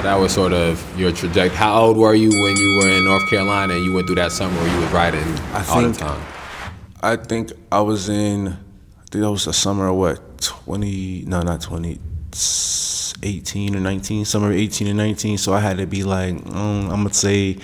that was sort of your trajectory. How old were you when you were in North Carolina and you went through that summer where you was writing all the time? I think I was in, I think that was a summer of what, 18 or 19, summer of 18 or 19. So I had to be like, I'm going to say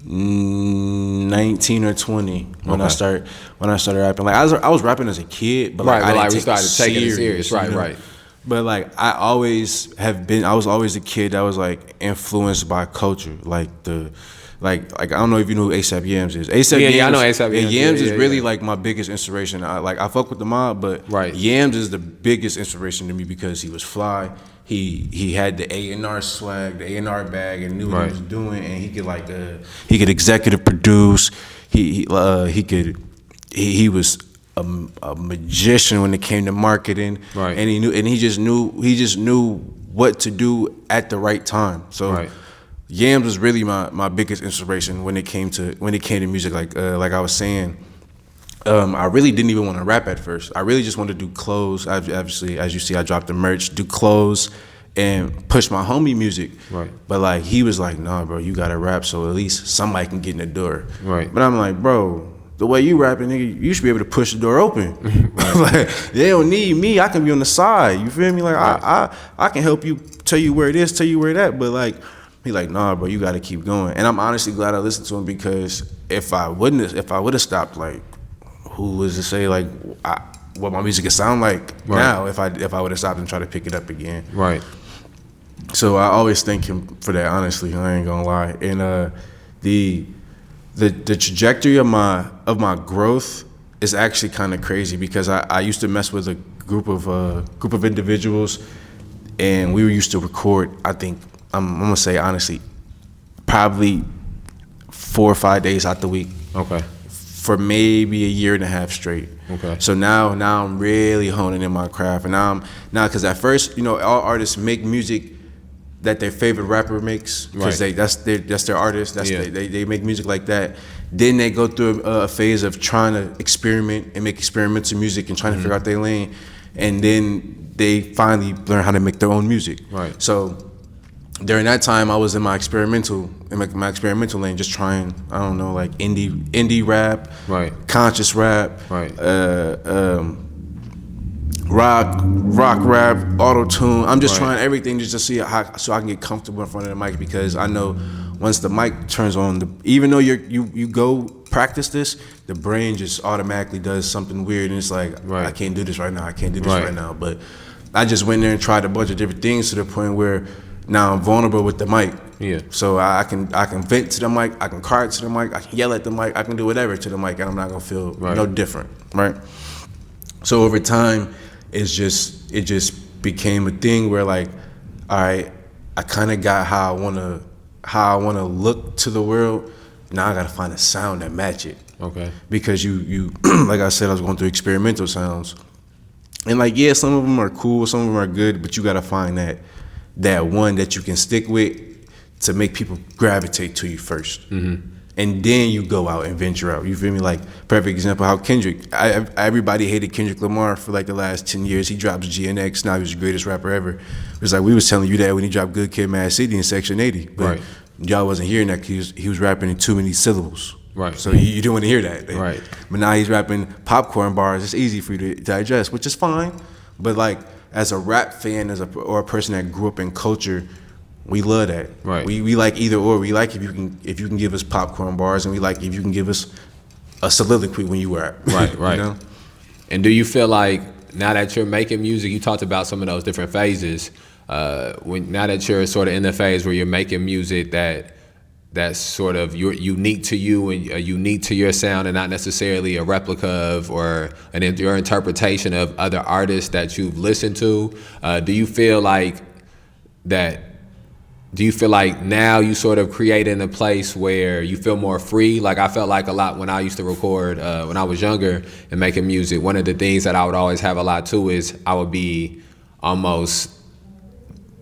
19 or 20 when I started rapping. Like I was rapping as a kid, but like, I didn't we take started taking it serious. you know? Right. But like I was always a kid that was like influenced by culture. Like I don't know if you know who A$AP Yams is. A$AP Yams, I know A$AP Yams. Yams is really like my biggest inspiration. I fuck with the mob, but Yams is the biggest inspiration to me because he was fly. He had the A&R swag, the A&R bag, and knew what he was doing, and he could executive produce. He was a magician when it came to marketing, and he just knew what to do at the right time. So Yams was really my biggest inspiration when it came to music. Like I was saying, I really didn't even want to rap at first. I really just wanted to do clothes. Obviously, as you see, I dropped the merch, do clothes, and push my homie music. But like he was like, "Nah, bro, you gotta rap so at least somebody can get in the door." But I'm like, bro, the way you rapping, nigga, you should be able to push the door open. Like they don't need me. I can be on the side. You feel me? Like I can help you, tell you where it is, tell you where that. But like he like, nah, bro, you got to keep going. And I'm honestly glad I listened to him because if I would have stopped, like, who was to say like what my music could sound like now if I would have stopped and tried to pick it up again. So I always thank him for that. Honestly, I ain't gonna lie. And the trajectory of my growth is actually kind of crazy because I used to mess with a group of individuals, and we were used to record. I think I'm gonna say honestly, probably 4 or 5 days out the week. For maybe a year and a half straight. So now I'm really honing in my craft, and now because at first, you know, all artists make music that their favorite rapper makes because that's their artist. They make music like that. Then they go through a phase of trying to experiment and make experimental music and trying to figure out their lane, and then they finally learn how to make their own music. So during that time, I was in my experimental lane, just trying, I don't know, like indie rap, conscious rap, rock rap, auto tune. I'm just trying everything just to see so I can get comfortable in front of the mic, because I know once the mic turns on, even though you go practice this, the brain just automatically does something weird, and it's like I can't do this right now. I can't do this right now. But I just went there and tried a bunch of different things to the point where now I'm vulnerable with the mic. So I can vent to the mic, I can cry to the mic, I can yell at the mic, I can do whatever to the mic, and I'm not gonna feel no different, right? So over time, it just became a thing where like, all right, I kind of got how I wanna look to the world. Now I gotta find a sound that match it. Because you like I said, I was going through experimental sounds, and like some of them are cool, some of them are good, but you gotta find that one that you can stick with to make people gravitate to you first. And then you go out and venture out. You feel me? Like, perfect example, how Kendrick, everybody hated Kendrick Lamar for like the last 10 years. He dropped GNX, now he's the greatest rapper ever. It was like, we was telling you that when he dropped Good Kid, Mad City in Section 80. But y'all wasn't hearing that because he was rapping in too many syllables. So you didn't want to hear that. But now he's rapping popcorn bars. It's easy for you to digest, which is fine. But like, as a rap fan, or a person that grew up in culture, we love that. We like either or. We like if you can give us popcorn bars, and we like if you can give us a soliloquy when you rap. You know? And do you feel like now that you're making music, you talked about some of those different phases. Now that you're sort of in the phase where you're making music that's sort of unique to you and unique to your sound, and not necessarily a replica of or your interpretation of other artists that you've listened to, do you feel like now you sort of create in a place where you feel more free? Like, I felt like a lot when I used to record when I was younger and making music, one of the things that I would always have a lot too is I would be almost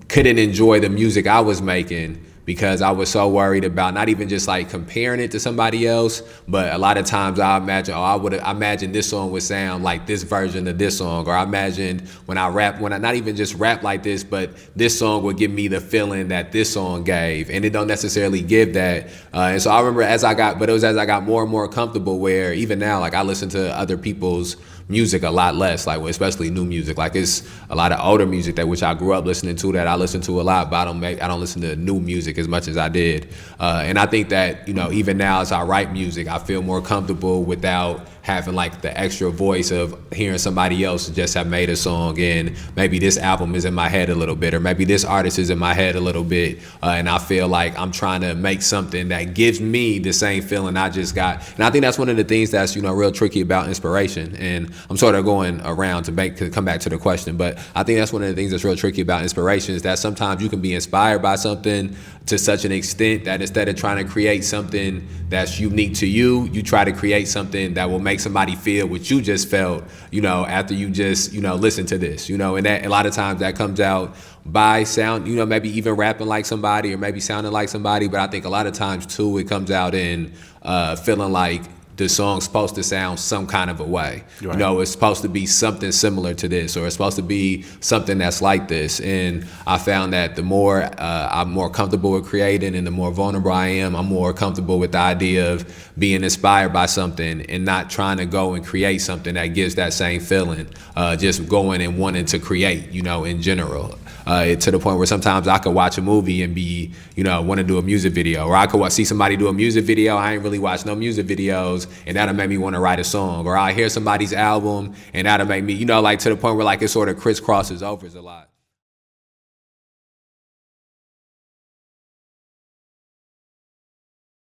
couldn't enjoy the music I was making because I was so worried about not even just like comparing it to somebody else, but a lot of times I imagine, I imagined this song would sound like this version of this song, or I imagined when I not even just rap like this, but this song would give me the feeling that this song gave, and it don't necessarily give that. And so I remember as I got more and more comfortable, where even now, like I listen to other people's music a lot less, like especially new music. Like it's a lot of older music that which I grew up listening to that I listen to a lot, but I don't listen to new music as much as I did. And I think that, you know, even now as I write music, I feel more comfortable without having like the extra voice of hearing somebody else just have made a song, and maybe this album is in my head a little bit, or maybe this artist is in my head a little bit, and I feel like I'm trying to make something that gives me the same feeling I just got. And I think that's one of the things that's, you know, real tricky about inspiration. And I'm sort of going around to come back to the question, but I think that's one of the things that's real tricky about inspiration, is that sometimes you can be inspired by something to such an extent that instead of trying to create something that's unique to you, you try to create something that will make somebody feel what you just felt, you know, after you just, you know, listen to this, you know. And that a lot of times that comes out by sound, you know, maybe even rapping like somebody or maybe sounding like somebody, but I think a lot of times too it comes out in feeling like the song's supposed to sound some kind of a way. Right. You know, it's supposed to be something similar to this, or it's supposed to be something that's like this. And I found that the more I'm more comfortable with creating and the more vulnerable I am, I'm more comfortable with the idea of being inspired by something and not trying to go and create something that gives that same feeling, just going and wanting to create, you know, in general. To the point where sometimes I could watch a movie and be, you know, want to do a music video, or I could see somebody do a music video. I ain't really watched no music videos, and that'll make me want to write a song. Or I hear somebody's album, and that'll make me, you know, like to the point where like it sort of crisscrosses over a lot.